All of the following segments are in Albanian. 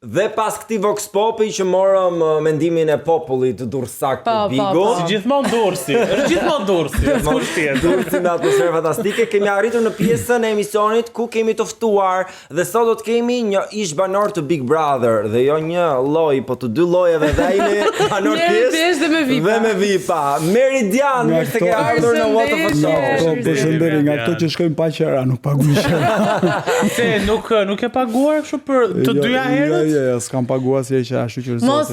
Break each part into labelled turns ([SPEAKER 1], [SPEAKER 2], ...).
[SPEAKER 1] Dhe pas këtij Vox Popi që morëm mendimin e popullit dursak të Bigo.
[SPEAKER 2] Si gjithmonë Durrësi, është gjithmonë Durrësi.
[SPEAKER 1] Durrësi me atmosferë fantastike. Kemi arritur në pjesën e emisionit ku kemi të ftuar dhe sot do të kemi një ish banor të Big Brother dhe jo një lloj, po të dy llojeve dhe ai banor pjesë dhe me VIP-a. Meridian, mirë se ke ardhur në What the Show.
[SPEAKER 3] Përshëndetje nga ato që shkojnë pa qera, nuk paguajnë.
[SPEAKER 2] Se nuk e paguar kështu për të dyja herët?
[SPEAKER 3] Jo, s'kam paguar si që ashtu që
[SPEAKER 4] Mos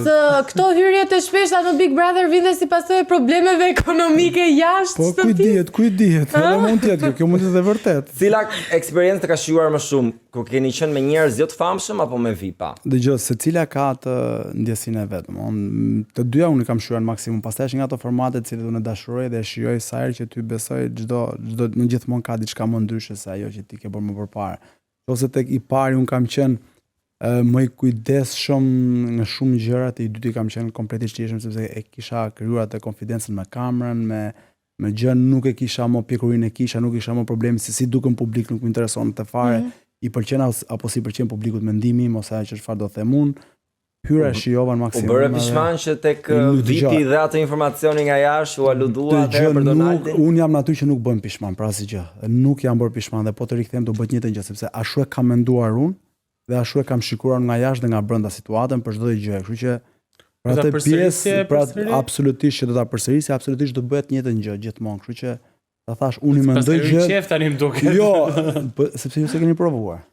[SPEAKER 4] këto hyrjet e shpeshta në Big Brother vinë si pasojë problemeve ekonomike jashtë
[SPEAKER 3] shtëpisë. Po kujt dihet, edhe mund të jetë kjo mund të jetë vërtet.
[SPEAKER 1] Cila eksperiencë të ka shijuar më shumë, kur keni qenë me njerëz jo të famshëm apo me VIP-a?
[SPEAKER 3] Dëgjoj, secila ka të ndjesinë e vet, të dyja unë kam shijuar në maksimum. Pastaj është nga ato formate të cilat unë dashuroj dhe shijoj sa herë që ty besoj çdo në gjithmonë ka diçka më ndryshe se ajo që ti ke bërë më përpara. Ose tek i pari un kam qenë më i kujdesshëm nga shumë gjëra, i dyti kam qenë kompletisht i sepse e kisha krijuar atë konfidencën me kamerën, me gjën, nuk e kisha më pjekurinë e kisha, nuk kisha më problemi se si duken publik, nuk më intereson të fare. I pëlqen apo si pëlqen publikut mendimi, mos ajo që çfarë do them unë. Hyra e shijova në maksimum.
[SPEAKER 1] U bëre pishman që tek VIP-i dhe atë informacioni nga jashtë u aludua atëherë për Donaldin?
[SPEAKER 3] Unë jam naty që nuk bën pishman, pra asgjë. Nuk jam bërë pishman dhe po të rikthem do bëj të njëjtën gjë sepse ashtu e kam menduar unë dhe ashtu e kam shikuar nga jashtë dhe nga brenda situatën për çdo gjë. Kështu që për atë pjesë, pra absolutisht që do ta përsërisë, absolutisht do bëhet të njëjtën gjë gjithmonë. Kështu që ta thash unë mendoj që
[SPEAKER 2] qef tani më duket.
[SPEAKER 3] Jo, sepse ju s'e keni provuar.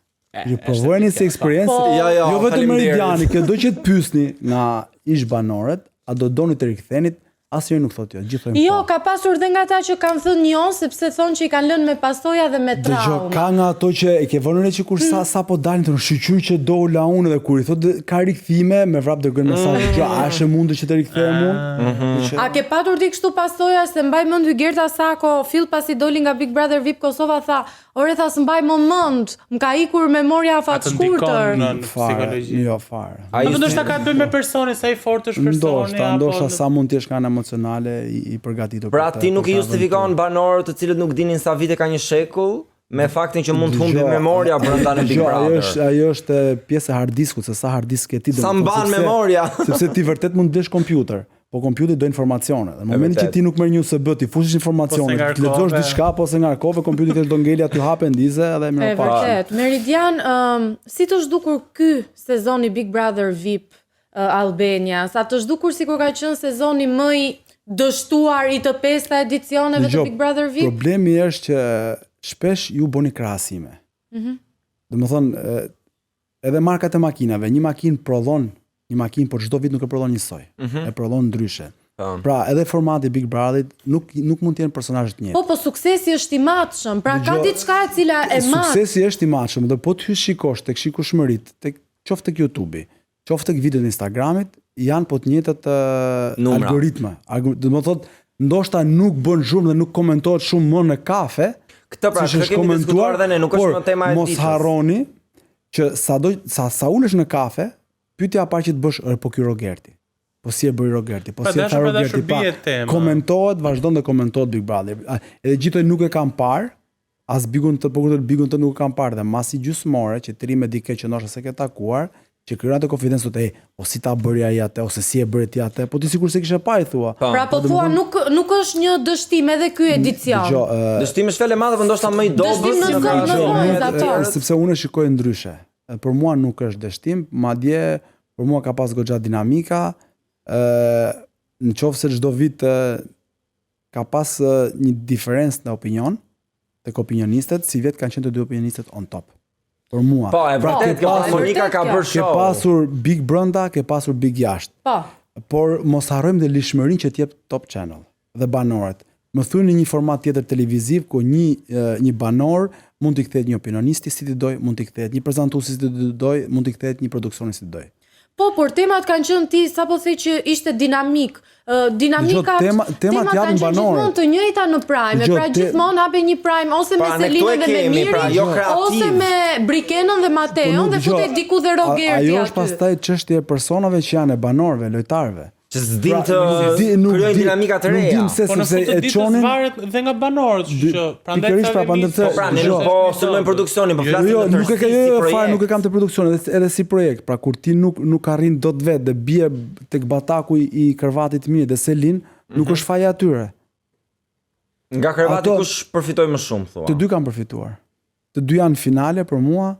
[SPEAKER 3] Ju provojeni si eksperiencë, jo vetëm Meridiani, kjo do që të pyesni nga ish banorët, a do doni të riktheni? Asnjëri nuk thotë jo, gjithë thonë.
[SPEAKER 4] Jo, ka pasur dhe nga ata që kanë thënë jo, sepse thonë që i kanë lënë me pasoja dhe me traumë.
[SPEAKER 3] Dëgjoj, ka nga ato që e ke vënë re që kur sa po dalin të shqyr që do la unë dhe kur i thotë ka rikthime, me vrap dërgojnë mesazhe që a është e mundur që të rikthehem unë?
[SPEAKER 4] A ke patur ti kështu pasoja se mbaj mend Gerta Sako, fill pasi doli nga Big Brother VIP Kosova tha, ore tha s'mbaj më mend, më ka ikur memoria afat shkurtër.
[SPEAKER 3] Jo fare.
[SPEAKER 2] Apo ndoshta ka të bëjë me personin, sa i fortë është personi,
[SPEAKER 3] ndoshta sa mund të jesh kanë emocionale i përgatitur.
[SPEAKER 1] Pra ti nuk i justifikon banorët të cilët nuk dinin sa vite ka një shekull me faktin që mund të humbi memoria brenda në Big Brother.
[SPEAKER 3] Ajo është pjesë e hard diskut, se sa hard disk ke ti.
[SPEAKER 1] Sa mban memoria.
[SPEAKER 3] Sepse ti vërtet mund të blesh kompjuter. Po kompjuteri do informacione. Në momentin që ti nuk merr një USB, ti fushish informacione, ti lexosh diçka ose ngarkove, kompjuteri do ngeli aty hapen dize edhe më pas.
[SPEAKER 4] Vërtet. Meridian, si të zhdukur ky sezoni Big Brother VIP Albania? Sa të zhdukur sikur ka qenë sezoni më i dështuar i të 5 edicioneve të Big Brother VIP?
[SPEAKER 3] Problemi është që shpesh ju bëni krahasime. Domethënë, edhe markat e makinave, një makinë prodhon një makinë, por çdo vit nuk e prodhon njësoj. E prodhon ndryshe. Pra, edhe formati Big Brother nuk mund të jenë personazhe të njëjtë.
[SPEAKER 4] Po suksesi është i matshëm. Pra ka diçka e cila e mat.
[SPEAKER 3] Suksesi është i matshëm, dhe po të hysh shikosh tek shikueshmëritë, qoftë tek YouTube-i, qoftë tek videot e Instagramit, janë po të njëjtat algoritma. Do të thotë, ndoshta nuk bën zhurmë dhe nuk komentohet shumë më në kafe.
[SPEAKER 1] Këtë pra, që kemi diskutuar dhe ne, nuk është më tema e ditës.
[SPEAKER 3] Mos harroni që sa ulesh në kafe, pyetja e parë që të bësh është po ky Rogerti. Po si e bëri Rogerti? Po si e tha Rogerti? Komentohet, vazhdon të komentohet Big Brother. Edhe gjithë nuk e kam parë, as Bigun të nuk e kam parë dhe masi gjysmore që të ri me dike që ndoshta se ke takuar, që krijon atë konfidencë të po si ta bëri ai atë ose si e bëri ti atë, po ti sigurisht se kishe parë thua.
[SPEAKER 4] Pra po thua nuk është një dështim edhe ky edicion.
[SPEAKER 1] Dështimi është fjalë e madhe, por ndoshta më i dobët
[SPEAKER 3] sepse unë e shikoj ndryshe. Për mua nuk është dështim, madje për mua ka pas goxha dinamika, në qoftë se çdo vit ka pas një diferencë në opinion tek opinionistët, si vetë kanë qenë të dy opinionistët on top. Për mua.
[SPEAKER 1] Po, e vërtet Monika ka bërë show.
[SPEAKER 3] Ke pasur Big brenda, ke pasur Big jashtë.
[SPEAKER 4] Po.
[SPEAKER 3] Por mos harrojmë dhe lishmërinë që t'jep Top Channel dhe banorët. Më thuani një format tjetër televiziv ku një banor mund t'i kthehet një opinionisti si t'i doj, mund t'i kthehet një prezantues si t'i doj, mund t'i kthehet një produksioni si t'i doj.
[SPEAKER 4] Po, por temat kanë qenë ti sapo the që ishte dinamik. Dinamikat
[SPEAKER 3] temat
[SPEAKER 4] kanë qenë gjithmonë të njëjta në Prime, pra gjithmonë hape një Prime ose me Selinën dhe me Mirin, ose me Brikenën dhe Mateon dhe futet diku dhe Rogerti aty.
[SPEAKER 3] Ajo është pastaj çështje e personave që janë e banorëve, lojtarëve.
[SPEAKER 1] Që s'dim të krijojnë dinamika të reja.
[SPEAKER 2] Po në fund të ditës varet dhe nga banorët, që prandaj
[SPEAKER 1] ne nuk po sulmojmë produksionin, po flasim
[SPEAKER 3] jo,
[SPEAKER 1] në
[SPEAKER 3] nuk e ka fare, nuk e kam të produksionit, edhe si projekt. Pra kur ti nuk arrin dot vetë dhe bie tek bataku i Kërvatit mirë dhe Selin, nuk është faja atyre.
[SPEAKER 1] Nga Kërvati kush përfitoi më shumë thua?
[SPEAKER 3] Të dy kanë përfituar. Të dy janë finale për mua.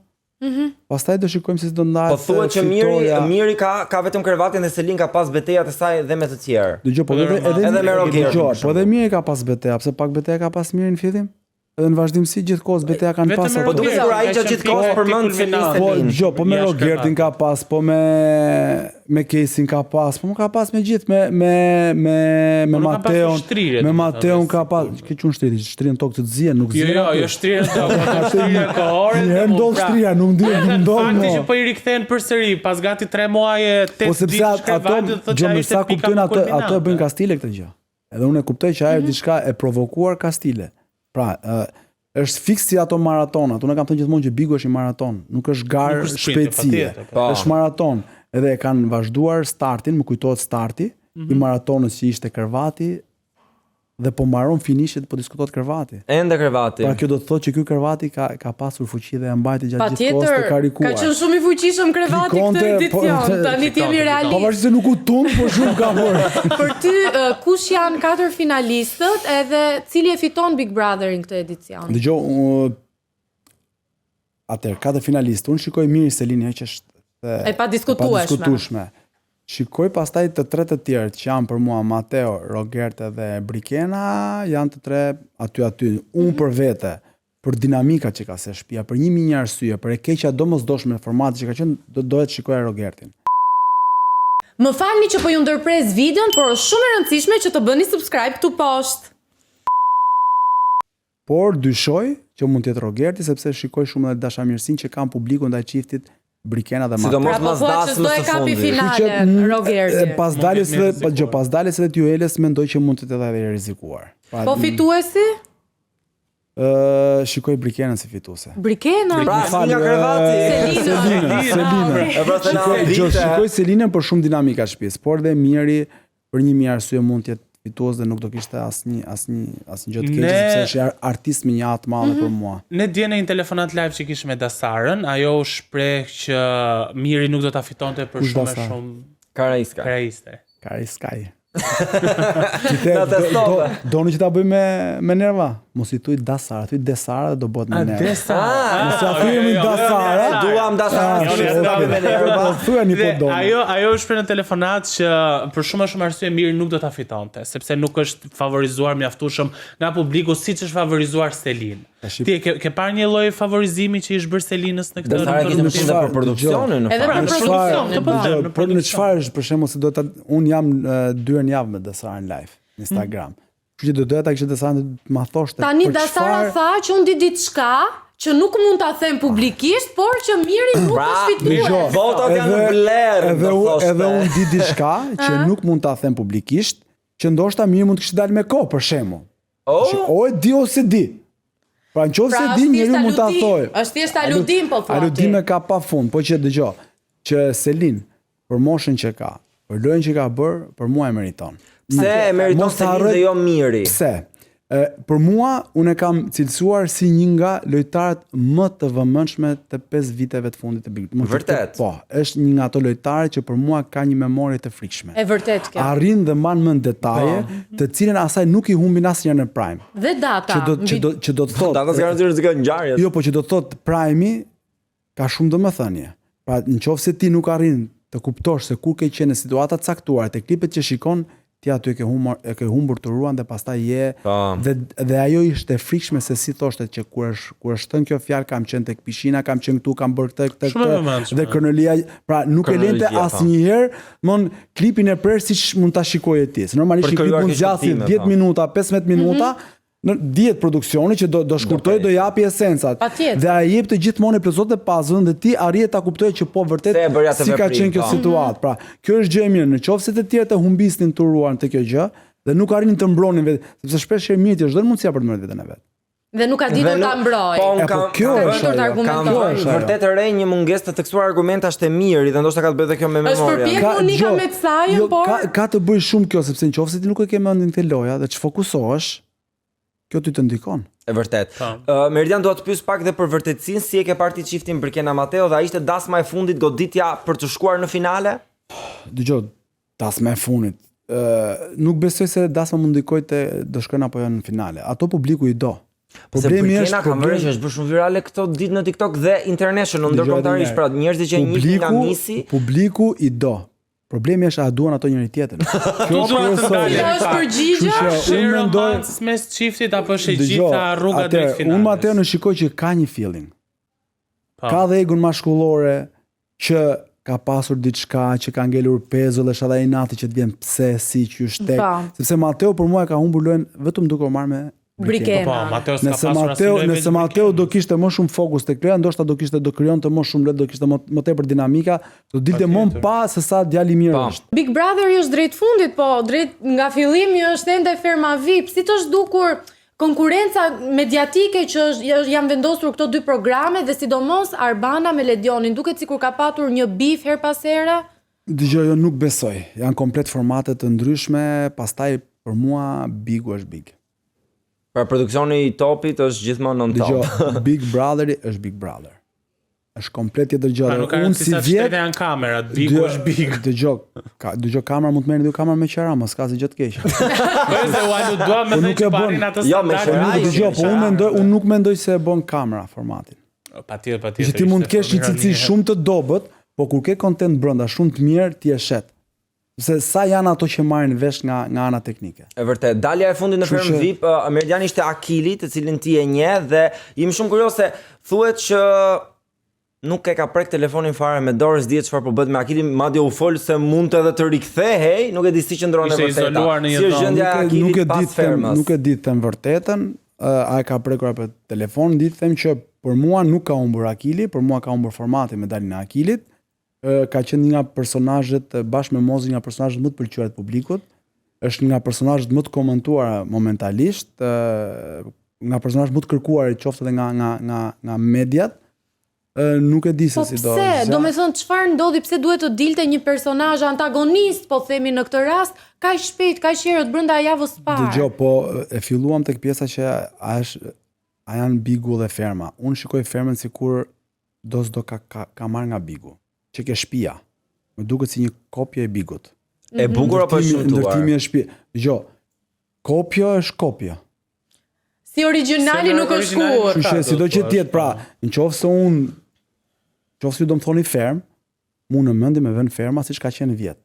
[SPEAKER 3] Pastaj do shikojmë se si do ndahet.
[SPEAKER 1] Po thuhet që Miri ka vetëm Kërvatin dhe Selin ka pas betejat e saj dhe me të tjerë.
[SPEAKER 3] Dëgjoj, po edhe
[SPEAKER 1] me Roger.
[SPEAKER 3] Po edhe Miri ka pas beteja, pse pak beteja ka pas Miri në fillim? Edhe në vazhdimsi gjithkohës beteja kanë pas.
[SPEAKER 1] Po duhet kur ai gjithkohës përmend Selin.
[SPEAKER 3] Po me Rogertin ka pas, po me Kesin ka pas, po më ka pas me gjithë me Mateon. Me Mateon ka pas, ke qenë shtrirën tokë të zien, nuk zien.
[SPEAKER 2] Jo, shtrirën tokë, shtrirën kohore.
[SPEAKER 3] Ne ndon shtria, nuk ndon.
[SPEAKER 2] Fakti që po i rikthehen përsëri pas gati 3 muaje 8 ditë shkrevatit, thotë që ai
[SPEAKER 3] sa kuptojnë ato e bëjnë Kastile këtë gjë. Edhe unë e kuptoj që ajo diçka e provokuar Kastile. Pra, është fix si ato maratonat. Unë kam thënë gjithmonë që Bigu është i maraton, nuk është garë shpejtësie. Është maraton. Edhe e kanë vazhduar startin, më kujtohet starti i maratonës që ishte Kërvati dhe po mbaron finishet, po diskutohet Kërvati.
[SPEAKER 1] Ende Kërvati.
[SPEAKER 3] Pra kjo do të thotë që ky Kërvati ka pasur fuqi dhe e mbajti gjatë gjithë kohës të karikuar.
[SPEAKER 4] Ka qenë shumë i fuqishëm Kërvati këtë edicion. Tani ti jemi realist.
[SPEAKER 3] Pavarësisht se nuk u tund, po shumë ka bërë.
[SPEAKER 4] Për ty, kush janë 4 finalistët edhe cili e fiton Big Brotherin këtë edicion?
[SPEAKER 3] Dëgjoj, atëherë 4 finalistë. Unë shikoj Miri Selini që është
[SPEAKER 4] e padiskutueshme.
[SPEAKER 3] Shikoj pastaj të tre të tjerë që janë për mua Mateo, Rogerte dhe Brikena, janë të tre aty. Unë për vete, për dinamika që ka se shtëpia, për 1000 arsye, për e keqja domosdoshme formati që ka qenë, dohet shikoja Rogertin.
[SPEAKER 4] Më falni që po ju ndërpres videon, por është shumë e rëndësishme që të bëni subscribe këtu poshtë.
[SPEAKER 3] Por dyshoj që mund të jetë Rogerti sepse shikoj shumë edhe dashamirësinë që kanë publiku ndaj çiftit Brikena dhe Mateo.
[SPEAKER 1] Sidomos mas dasmës së fundit.
[SPEAKER 4] Finale Rogerti.
[SPEAKER 3] Pas daljes edhe Tjueles mendoj që mund të jetë edhe rrezikuar.
[SPEAKER 4] Po fituesi?
[SPEAKER 3] Shikoj Brikenën si fituese.
[SPEAKER 4] Brikena?
[SPEAKER 1] Pra, nga Kërvati.
[SPEAKER 3] Selina. Shikoj Selinën për shumë dinamika shtëpisë, por dhe Miri për 1000 arsye mund të jetë fitues dhe nuk do kishte asnjë gjë të keqe sepse është artist me një atë madhe për mua.
[SPEAKER 2] Ne dje në një telefonat live që kishim me Dasarën, ajo u shpreh që Miri nuk do ta fitonte për shumë
[SPEAKER 3] Karaiskaj. Doni që ta bëj me nerva. Mos i thuj Dasara, thuj Desara dhe do bëhet me nerva. Mos ja thuj Dasara.
[SPEAKER 1] Duam Dasara.
[SPEAKER 3] Thuani po do.
[SPEAKER 2] Ajo shpreh në telefonat që për shumë arsye Miri nuk do ta fitonte, sepse nuk është favorizuar mjaftueshëm nga publiku siç është favorizuar Selin. Ti ke parë një lloj favorizimi që i është bërë Selinës në këtë
[SPEAKER 1] rrugë për produksionin?
[SPEAKER 4] Edhe për produksion.
[SPEAKER 3] Por në çfarë është për shembull se do ta un jam 2 javë me Dasarën live në Instagram. Kështu që doja ta kishte Dasarën të ma thoshte.
[SPEAKER 4] Tani Dasara tha që unë di diçka që nuk mund ta them publikisht, por që Miri nuk është fituar.
[SPEAKER 1] Votat janë në vlerë.
[SPEAKER 3] Edhe unë di diçka që nuk mund ta them publikisht, që ndoshta Miri mund të kishte dalë me kohë për shembull. O e di ose di. Pra nëse di njeriu mund ta thojë.
[SPEAKER 4] Është thjesht aludim po thotë.
[SPEAKER 3] Aludime ka pafund, po që dëgjoj, që Selin për moshën që ka, për lojën që ka bërë, për mua e meriton.
[SPEAKER 1] Pse e meriton Selin dhe jo Miri?
[SPEAKER 3] Pse? Për mua, unë e kam cilësuar si një nga lojtarët më të vëmendshme të 5 viteve të fundit të Big Brother.
[SPEAKER 1] Vërtet?
[SPEAKER 3] Po, është një nga ato lojtarë që për mua ka një memorie të frikshme.
[SPEAKER 4] E vërtet kjo.
[SPEAKER 3] Arrin dhe mban mend detaje, të cilën asaj nuk i humbin asnjëherë në Prime.
[SPEAKER 4] Dhe data.
[SPEAKER 3] Që do të thotë.
[SPEAKER 1] Data garantisht që ngjarjet.
[SPEAKER 3] Jo, po që do të thotë Prime-i ka shumë domethënie. Pra, nëse ti nuk arrin të kuptosh se kur ke qenë në situata të caktuara, te klipet që shikon, ti aty e ke humbur të ruan dhe pastaj je dhe ajo ishte frikshme se si thoshte që kur është thënë kjo fjalë kam qenë tek pishina, kam qenë këtu, kam bërë këtë dhe kronologia, pra nuk e lente asnjëherë, mon klipin e prerë siç mund ta shikoje ti. Normalisht klipin mund zgjasë 10 minuta, 15 minuta, në 10 produksioni që do shkurtoj, do japi esencat. Dhe ai jep të gjithmonë plotësot e puzzle-ën dhe ti arrije ta kuptoje që po vërtet si ka qenë kjo situatë. Pra, kjo është gjë e mirë. Nëse të tjerë të humbisnin turuan te kjo gjë dhe nuk arrinin të mbronin vetë, sepse shpesh mirë ti është dhënë mundësia për të marrë veten e vet.
[SPEAKER 4] Dhe nuk ka ditur ta mbroj.
[SPEAKER 1] Po,
[SPEAKER 3] E, po, kjo
[SPEAKER 1] kam
[SPEAKER 3] është
[SPEAKER 4] ditur të
[SPEAKER 3] ajo,
[SPEAKER 4] argumentoj.
[SPEAKER 3] kjo është ajo.
[SPEAKER 1] vërtet e re një mungesë të theksuar argumentash të mirë, dhe ndoshta ka të bëjë edhe kjo me
[SPEAKER 4] Është
[SPEAKER 1] memoria.
[SPEAKER 4] përpjek- Monika me të sajën, por-
[SPEAKER 3] ka të bëj shumë kjo, sepse nëse ti nuk e ke mendin te loja dhe të fokusohesh, kjo ty të ndikon.
[SPEAKER 1] E vërtet.
[SPEAKER 2] Po.
[SPEAKER 1] Meridian dua të pyes pak dhe për vërtetësinë, si e ke parë ti çiftin Birkena Mateo dhe ai ishte dasma e fundit goditja për të shkuar në finale?
[SPEAKER 3] Dëgjoj, dasma e funit. Nuk besoj se dasma mund ndikoj të do shkojnë apo jo në finale. Ato publiku i do. Problemi është
[SPEAKER 1] Birkena kam vërë që është bërë shumë virale këto ditë në TikTok dhe international ndërkombëtarisht, pra njerëzit që njihin nga Misi.
[SPEAKER 3] Publiku i do. Problemi është a duan ato njëri tjetrin. Kjo
[SPEAKER 2] Po, duan të
[SPEAKER 3] kryesore.
[SPEAKER 2] dalin.
[SPEAKER 4] Kjo është përgjigje?
[SPEAKER 3] Kështu që
[SPEAKER 2] Shë
[SPEAKER 3] unë mendoj
[SPEAKER 2] romancës mes çiftit apo është e
[SPEAKER 3] Dëgjoj,
[SPEAKER 2] gjitha rruga drejt
[SPEAKER 3] atëherë,
[SPEAKER 2] finales?
[SPEAKER 3] Unë Mateo në shikoj që ka një feeling.
[SPEAKER 2] Po.
[SPEAKER 3] Ka dhe egun mashkullore që ka pasur diçka, që ka ngelur pezull, është edhe ai nati që të vjen pse, si, qysh tek.
[SPEAKER 4] Po.
[SPEAKER 3] Sepse Mateo për mua e ka humbur lojën vetëm duke u marrë me
[SPEAKER 4] Brikena.
[SPEAKER 2] Po, Mateo s'ka
[SPEAKER 3] Nëse
[SPEAKER 2] pasur
[SPEAKER 3] Mateo,
[SPEAKER 2] asnjë
[SPEAKER 3] nëse Mateo do kishte më shumë fokus tek loja, ndoshta do krijonte më shumë lojë, do kishte më tepër dinamika, do dilte më pa se sa djalë i mirë
[SPEAKER 1] Po.
[SPEAKER 3] është.
[SPEAKER 4] Big Brother është drejt fundit, po drejt nga fillimi është ende ferma VIP. Si të zhdukur konkurenca mediatike që janë vendosur këto dy programe dhe sidomos Arbana me Ledionin, duket sikur ka patur një bif her pas here.
[SPEAKER 3] Dëgjoj, jo nuk besoj. Janë komplet formate të ndryshme, pastaj për mua Bigu është Big.
[SPEAKER 1] Pra produksioni i topit është gjithmonë on top.
[SPEAKER 3] Dëgjoj, Big Brotheri është Big Brother. Është komplet tjetër gjë.
[SPEAKER 2] Pa, nuk ka
[SPEAKER 3] Unë
[SPEAKER 2] rëndësi
[SPEAKER 3] si
[SPEAKER 2] sa
[SPEAKER 3] vjet
[SPEAKER 2] shtete janë kamerat, Bigu është Big.
[SPEAKER 3] Dëgjoj kamera mund të merrni dy kamera me qera, mos ka si gjë të keqe.
[SPEAKER 2] Po se u alu dua me
[SPEAKER 3] nuk
[SPEAKER 2] që
[SPEAKER 3] e bën.
[SPEAKER 2] parin atë
[SPEAKER 1] Jo, me
[SPEAKER 2] standardin.
[SPEAKER 1] qera,
[SPEAKER 3] Dëgjoj, po unë nuk mendoj se e bën kamera formatin.
[SPEAKER 2] Patjetër.
[SPEAKER 3] Që ti mund të kesh një cilësi shumë të dobët, po kur ke kontent brenda shumë të mirë, ti e shet. Se sa janë ato që marrin vesh nga ana teknike.
[SPEAKER 1] E vërtet, dalja e fundit në
[SPEAKER 3] Kështu
[SPEAKER 1] Ferm
[SPEAKER 3] që-
[SPEAKER 1] VIP, Meridian ishte Akili, të cilin ti e njeh dhe jemi shumë kurioz se thuhet që nuk e ka prek telefonin fare me dorë, s'dihet çfarë po bëhet me Akilin, madje u fol se mund të edhe të rikthehej, nuk e di si qëndron e
[SPEAKER 2] Ishte
[SPEAKER 1] vërteta.
[SPEAKER 2] izoluar në një
[SPEAKER 1] Si është
[SPEAKER 2] dhomë.
[SPEAKER 1] gjendja e Akilit pas Fermës?
[SPEAKER 3] Nuk e di të them vërtetën, a e ka prekur apo telefon, di të them që për mua nuk ka humbur Akili, për mua ka humbur formati me dalin e Akilit. Ka qenë një nga personazhet bashkë me Mozi nga personazhet më të pëlqyer të publikut. Është nga personazhet më të komentuara momentalisht, nga personazhet më të kërkuar qoftë edhe nga mediat. Nuk e di se
[SPEAKER 4] Po
[SPEAKER 3] si do.
[SPEAKER 4] pse? Do me thënë çfarë ndodhi, pse duhet të dilte një personazh antagonist, po themi në këtë rast, kaq shpejt, kaq herët brenda javës së parë.
[SPEAKER 3] Dëgjoj, po e filluam tek pjesa që a janë Bigu dhe Ferma. Unë shikoj Fermën sikur do ka marrë nga Bigu, që ke shtëpia. Më duket si një kopje e Bigut.
[SPEAKER 1] E bukur apo e shëmtuar?
[SPEAKER 3] Ndërtimi e shtëpi. Dëgjoj, kopja është kopja.
[SPEAKER 4] Si origjinali nuk është kur.
[SPEAKER 3] Kështu që sido që të jetë, pra, nëse do më thoni Ferm, mu në mendje me vend Ferma siç ka qenë vjet.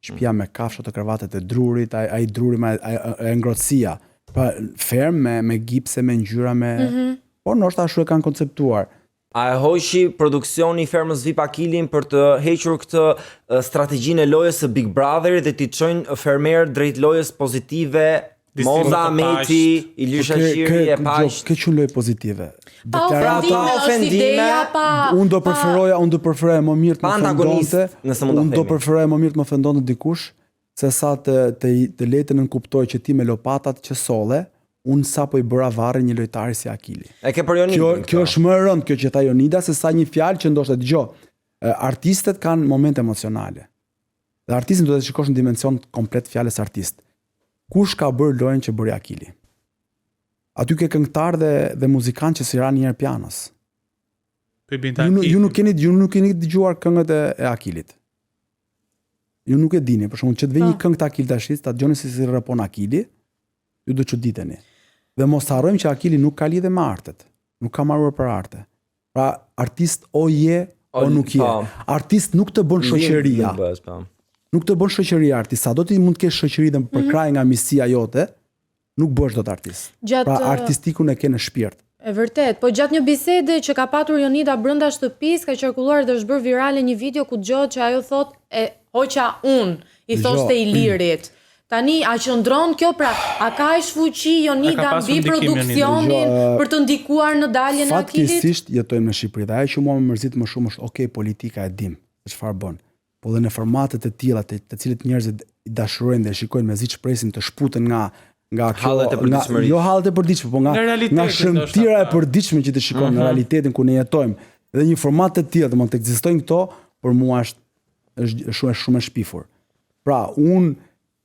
[SPEAKER 3] Shtëpia me kafshët e kravatet e drurit, ai druri me ai ngrohtësia. Pa Ferm me gipse, me ngjyra, me por ndoshta ashtu e kanë konceptuar.
[SPEAKER 1] A e hoqi produksioni i Fermës VIP Akilin për të hequr këtë strategjinë e lojës së Big Brother dhe t'i çojnë fermer drejt lojës pozitive, Moza Ameti, Ilir Shaqiri e paqë.
[SPEAKER 3] Ke qenë lojë pozitive.
[SPEAKER 4] Pa ofendime, është ideja, pa...
[SPEAKER 3] Unë do preferoja më mirë të
[SPEAKER 1] Pa
[SPEAKER 3] më
[SPEAKER 1] antagonist,
[SPEAKER 3] ofendonte.
[SPEAKER 1] nëse mund ta
[SPEAKER 3] Unë do
[SPEAKER 1] themi.
[SPEAKER 3] preferoja më mirë të më ofendonte dikush se sa të lejtë në kuptoj që ti me lopatat që solle, unë sapo i bëra varre një lojtari si Akili.
[SPEAKER 1] E ke për Jonidin.
[SPEAKER 3] Kjo është më e rëndë kjo që tha Jonida se sa një fjalë që ndoshta dëgjoj. Artistët kanë momente emocionale. Dhe artistin duhet të shikosh në dimension komplet fjalës artist. Kush ka bërë lojën që bëri Akili? Aty ke këngëtar dhe muzikantë që siran një herë pianos. Ju nuk keni dëgjuar këngët e Akilit. Ju nuk e dini, për shembull, që të vë një këngë të Akilit tash, ta dëgjoni si rapon Akili, ju do të çuditeni. Dhe mos harrojmë që Akili nuk ka lidhje me artet. Nuk ka marrur për arte. Pra, artist o je o nuk je. Artist nuk të bën shoqëria. Nuk të bën shoqëria artist. Sado ti mund të kesh shoqëri dhe përkraj nga misia jote, nuk bësh dot artist. Pra artistikun e ke në shpirt.
[SPEAKER 4] E vërtet, po gjatë një bisede që ka patur Jonida brenda shtëpisë, ka qarkulluar dhe është bërë virale një video ku dëgohet që ajo thotë e hoqa unë, i thoshte Ilirit. Tani a qëndron kjo, pra a ka fuqi Jonida mbi produksionin për të ndikuar në daljen e Akilit?
[SPEAKER 3] Fatkesisht jetojmë në Shqipëri dhe ajo që mua më mërzit më shumë është okay, politika e dim se çfarë bën. Po dhe në formatet e tilla të cilët njerëzit i dashurojnë dhe shikojnë me zi shpresin të shputen nga nga
[SPEAKER 1] hallet e përditshmërisë.
[SPEAKER 3] jo hallet e përditshme, po nga shëntira e përditshme që të shikojmë në realitetin ku ne jetojmë. Dhe një format të tillë, domethënë të ekzistojnë këto, për mua është shumë e shpifur. Pra, unë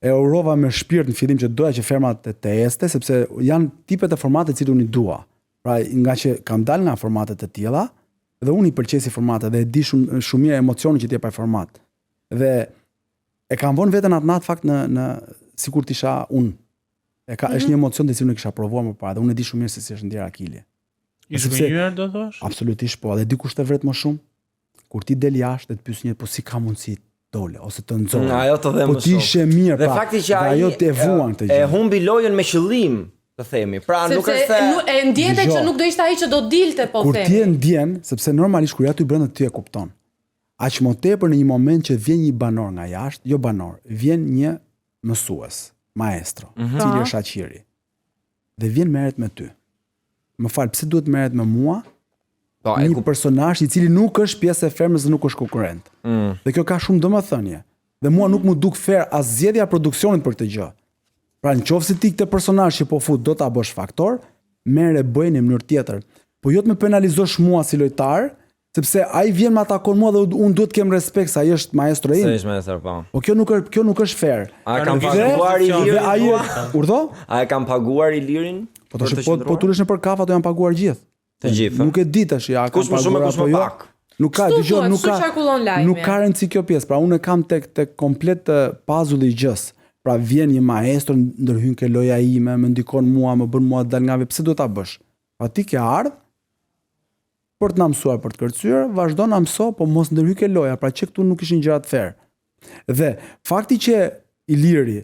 [SPEAKER 3] e urova me shpirt në fillim që doja që fermat të este, sepse janë tipet e formate që unë i dua. Pra, nga që kam dalë nga formate të tilla, dhe unë i pëlqej si formate dhe e di shumë mirë emocionin që t'jep ai format. Dhe e kam vënë veten atë natë fakt në sikur të isha unë. Është një emocion që unë e kisha provuar më parë dhe unë e di shumë mirë se si është ndjer Akili.
[SPEAKER 2] Ish gënjur do thosh?
[SPEAKER 3] Absolutisht po, dhe dikush të vret më shumë. Kur ti del jashtë dhe të pyes një po si ka mundësi dole ose të nxorë.
[SPEAKER 1] Ajo të dhe
[SPEAKER 3] po ti ishe mirë,
[SPEAKER 1] dhe fakti që
[SPEAKER 3] ajo të vuan këtë gjë.
[SPEAKER 1] E humbi lojën me qëllim, të themi. Pra nuk është se
[SPEAKER 4] e ndjete që nuk do ishte ai që do dilte po
[SPEAKER 3] kur
[SPEAKER 4] themi.
[SPEAKER 3] Kur ti e ndjen, sepse normalisht kur ja ty brenda ty e kupton. Aq më tepër në një moment që vjen një banor nga jashtë, jo banor, vjen një mësues, maestro, cili është Aqiri. Dhe vjen merret me ty. Më fal, pse duhet merret me mua? Një personazh i cili nuk është pjesë e fermës dhe nuk është konkurrent. Dhe kjo ka shumë domethënie. Dhe mua nuk më duk fair as zgjedhja e produksionit për këtë gjë. Pra nëse ti këtë personazh që po fut do ta bësh faktor, merre bëjnë në mënyrë tjetër. Po jo të më penalizosh mua si lojtar, sepse ai vjen më atakon mua dhe unë duhet të kem respekt se ai është maestro im.
[SPEAKER 1] Se është maestro, po.
[SPEAKER 3] Po kjo nuk është fair.
[SPEAKER 1] A kam paguar i lirin?
[SPEAKER 3] Urdhë?
[SPEAKER 1] A e kam paguar i lirin?
[SPEAKER 3] Po tulesh në për kafe ato janë paguar gjithë.
[SPEAKER 1] Të gjithë.
[SPEAKER 3] Nuk e di tash ja
[SPEAKER 1] kush më shumë kush më pak.
[SPEAKER 3] Nuk ka, dëgjoj, nuk ka rëndësi kjo pjesë. Pra unë kam tek komplet puzzle i gjës. Pra vjen një maestro, ndërhyn ke loja ime, më ndikon mua, më bën mua të dal nga vetë. Pse do ta bësh? Pa ti ke ardh për të na mësuar, për të kërcyer, vazhdo na mëso, po mos ndërhyj ke loja. Pra që këtu nuk ishin gjëra të fair. Dhe fakti që Iliri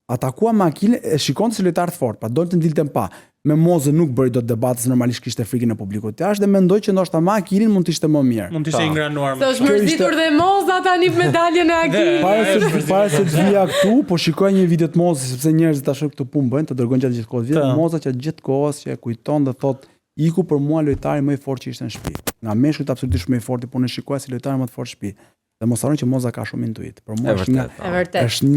[SPEAKER 3] atakua me Akilin e shikon si lojtar të fortë, pra dolte të ndilten pa. Me Mozën nuk bëri dot debat se normalisht kishte frikën e publikut jashtë dhe mendoj që ndoshta me Akilin mund të ishte më mirë.
[SPEAKER 2] Mund të ishte ingranuar më.
[SPEAKER 4] Se është mërzitur dhe Moza tani medaljen e Akilit.
[SPEAKER 3] Para se të vija këtu, po shikoj një video të Mozës sepse njerëzit tash këtë punë bëjnë, të dërgojnë gjatë gjithë kohës. Video Moza që gjithë kohës që e kujton dhe thotë iku për mua lojtari më i fortë që ishte në shtëpi. Nga meshkujt absolutisht më i fortë, po ne shikoj si lojtari më të fortë në shtëpi. Dhe mos harroni që Moza ka shumë intuit. Për mua është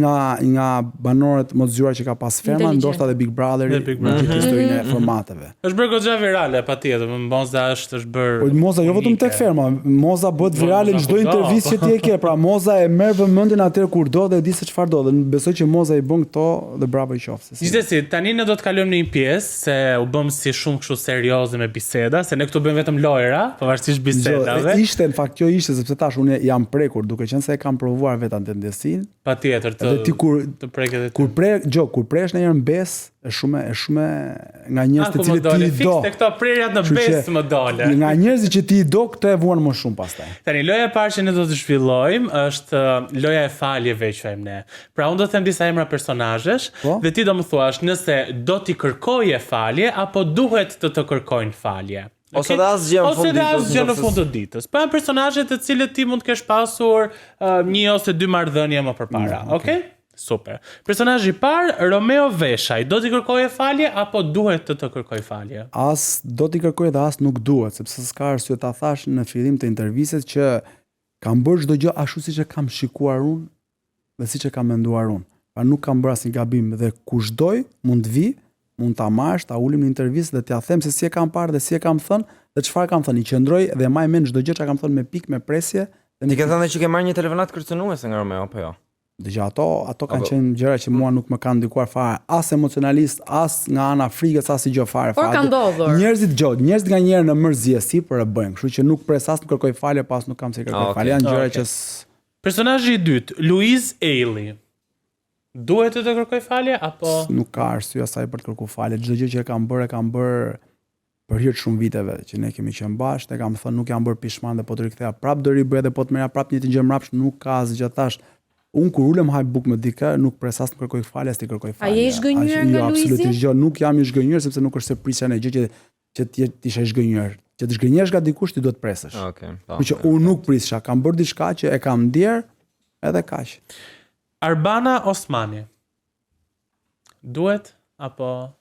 [SPEAKER 3] nga banorët më të zgjuar që ka pas ferma, ndoshta dhe Big Brotheri në gjithë historinë e formateve.
[SPEAKER 2] Është bërë goxha virale patjetër, Moza është bërë.
[SPEAKER 3] Po Moza jo vetëm tek ferma, Moza bëhet virale në çdo intervistë që ti e ke. Pra Moza e merr vëmendjen atë kur do dhe e di se çfarë do. Dhe besoj që Moza i bën këto dhe bravo i qoftë.
[SPEAKER 2] Gjithsesi, tani ne do të kalojmë në një pjesë se u bëm si shumë kështu serioze me biseda, se ne këtu bëjmë vetëm lojra, pavarësisht bisedave.
[SPEAKER 3] Ishte në fakt kjo ishte sepse tash unë jam duke qenë se e kam provuar vetë tendencin.
[SPEAKER 2] Patjetër të prek edhe
[SPEAKER 3] ti. Kur presh në një mbes, është shumë nga njerëzit të cilët ti i do.
[SPEAKER 2] Fikse këto prerjat në bes më dole.
[SPEAKER 3] Nga njerëzit që ti i do, këto e vuan më shumë pastaj.
[SPEAKER 2] Tani loja e parë që ne do të zhvillojmë është loja e faljeve që quajmë ne. Pra unë do të them disa emra personazhesh dhe ti do më thuash nëse do t'i kërkoje falje apo duhet të kërkojnë falje.
[SPEAKER 1] Ose dhe asgjë
[SPEAKER 2] në fund të ditës. Pa personazhe të cilët ti mund të kesh pasur një ose dy marrëdhënie më përpara. Okej? Super. Personazhi i parë, Romeo Veshaj, do t'i kërkojë falje apo duhet të kërkoj falje?
[SPEAKER 3] As do t'i kërkoj dhe as nuk duhet, sepse s'ka arsye ta thash në fillim të intervistës që kam bërë çdo gjë ashtu siç e kam shikuar unë dhe siç e kam menduar unë. Pra nuk kam bërë asnjë gabim dhe kushdoj mund të vi mund ta marrësh, ta ulim në intervistë dhe t'ia them se si e kam parë dhe si e kam thënë dhe çfarë kam thënë. I qëndroj dhe maj mend çdo gjë që kam thënë me pikë, me presje.
[SPEAKER 1] Ti ke thënë që ke marrë një telefonat kërcënuese nga Romeo apo jo?
[SPEAKER 3] Dëgjoj, ato kanë qenë gjëra që mua nuk më kanë ndikuar fare, as emocionalisht, as nga ana frikës, as si gjë fare.
[SPEAKER 4] Por ka ndodhur.
[SPEAKER 3] Njerëzit nganjëherë në mërzjesi për e bëjnë, kështu që nuk pres as të kërkoj falje, pas nuk kam se kërkoj falje. Janë gjëra që
[SPEAKER 2] Personazhi i dytë, Louise Ailey. Duhet të kërkoj falje apo
[SPEAKER 3] nuk ka arsye asaj për të kërkuar falje. Çdo gjë që e kam bërë për hir të shumë viteve që ne kemi qenë bashkë, e kam thënë nuk jam bërë pishman dhe po të rikthea prap do ribëj dhe po të merja prap një të gjë mbrapsht, nuk ka asgjë tash. Unë kur ulem haj buk me dikë, nuk pres as të kërkoj falje, as të kërkoj falje.
[SPEAKER 4] A je i zgënjur nga Luizi?
[SPEAKER 3] Absolutisht jo, nuk jam i zgënjur sepse nuk është se prisja në gjë që ti ishe i zgënjur. Që të zgënjesh nga dikush ti duhet të presësh.
[SPEAKER 1] Okej.
[SPEAKER 3] Që unë nuk prisha, kam bërë diçka që e kam ndier, edhe kaq.
[SPEAKER 2] Arbana Osmani. Duhet apo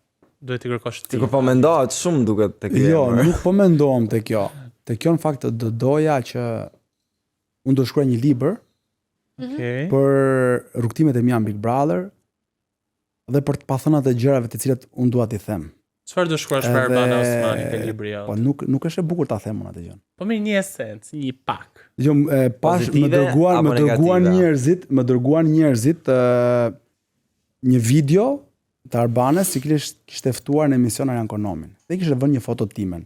[SPEAKER 2] duhet të kërkosh ti?
[SPEAKER 1] Ti po mendohet shumë duket tek kjo.
[SPEAKER 3] Jo, nuk po mendohem tek kjo. Tek kjo në fakt do doja që unë do shkruaj një libër për rrugtimet e mia në Big Brother. dhe për të pa thënë ato gjërave të cilat unë dua t'i them.
[SPEAKER 2] Çfarë do shkruash për Arbana Osmani te libri
[SPEAKER 3] Po
[SPEAKER 2] jot?
[SPEAKER 3] nuk është e bukur ta them unë atë gjën.
[SPEAKER 2] Po mirë një esencë, një pak.
[SPEAKER 3] Dgjoj, pash
[SPEAKER 1] Pozitive apo negative?
[SPEAKER 3] më dërguan njerëzit një video të Arbanës si kishte ftuar në emision Arjan Konomin. Dhe kishte vënë një foto timen.